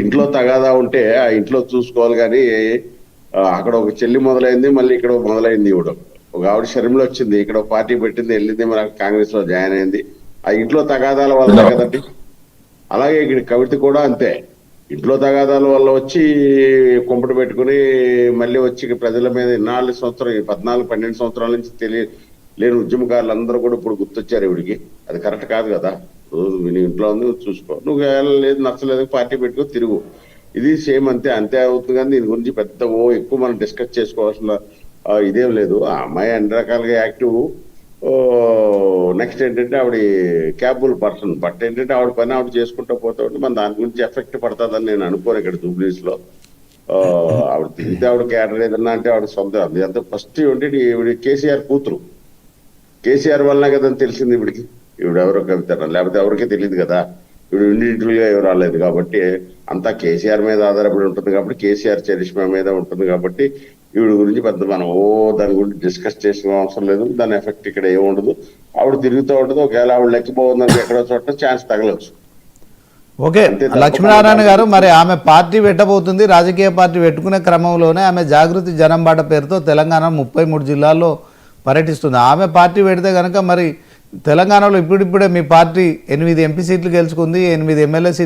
ఇంట్లో తగాదా ఉంటే ఆ ఇంట్లో చూసుకోవాలి కానీ అక్కడ ఒక చెల్లి మొదలైంది, మళ్ళీ ఇక్కడ మొదలైంది. ఇవ్వడం ఒక ఆవిడ శర్మిల వచ్చింది, ఇక్కడ ఒక పార్టీ పెట్టింది, వెళ్ళింది, మన కాంగ్రెస్ లో జాయిన్ అయింది. ఆ ఇంట్లో తగాదాల వల్లనే కదండి. అలాగే ఇక్కడ కవిత కూడా అంతే, ఇంట్లో తగాదాల వల్ల వచ్చి కుంపటి పెట్టుకుని మళ్ళీ వచ్చి ప్రజల మీద 14 సంవత్సరాల నుంచి లేని ఉద్యమకారులు కూడా ఇప్పుడు గుర్తొచ్చారు ఇవిడికి. అది కరెక్ట్ కాదు కదా. నీ ఇంట్లో ఉంది, చూసుకో. నువ్వు లేదు, నచ్చలేదు, పార్టీ పెట్టుకో, తిరుగు. ఇది సేమ్ అంతే అంతే అవుతుంది. కానీ దీని గురించి పెద్ద ఎక్కువ మనం డిస్కస్ చేసుకోవాల్సిన ఇదేం లేదు. ఆ అమ్మాయి అన్ని రకాలుగా యాక్టివ్. నెక్స్ట్ ఏంటంటే ఆవిడ క్యాబుల్ పర్సన్, బట్ ఏంటంటే ఆవిడ పని ఆవిడ చేసుకుంటూ పోతా ఉంటే మన దాని గురించి ఎఫెక్ట్ పడుతుందని నేను అనుకోను. ఇక్కడ జూబ్లీస్ లో ఆవిడ తిరిగితే ఆవిడ క్యాడర్ ఏదన్నా అంటే ఆవిడ సొంత అంత ఫస్ట్ ఏంటి ఈవిడ కేసీఆర్ కూతురు. కేసీఆర్ వల్లనే కదా తెలిసింది ఇవిడికి ఎవరో కవిత, లేకపోతే ఎవరికీ తెలియదు కదా. ఇప్పుడు ఇండివిజువల్ గా ఎవరు రాలేదు కాబట్టి అంతా కేసీఆర్ మీద ఆధారపడి ఉంటుంది. కాబట్టి కేసీఆర్ చరిష్మా మీద ఉంటుంది. కాబట్టి ఈవిడ గురించి పెద్ద మనం దాని గురించి డిస్కస్ చేసిన అవసరం లేదు. దాని ఎఫెక్ట్ ఇక్కడ ఏముండదు. ఆవిడ తిరుగుతూ ఉంటుంది. ఒకవేళ ఆవిడ లెక్కిపోతుందని ఎక్కడో చోట ఛాన్స్ తగలవచ్చు. ఓకే లక్ష్మీనారాయణ గారు, మరి ఆమె పార్టీ పెట్టబోతుంది. రాజకీయ పార్టీ పెట్టుకునే క్రమంలోనే ఆమె జాగృతి జనం బాట పేరుతో తెలంగాణ 33 జిల్లాల్లో పర్యటిస్తుంది. ఆమె పార్టీ పెడితే కనుక మరి తెలంగాణలో ఇప్పుడిప్పుడే మీ పార్టీ 8 ఎంపీ సీట్లు గెలుచుకుంది, 8 ఎమ్మెల్యే సీట్లు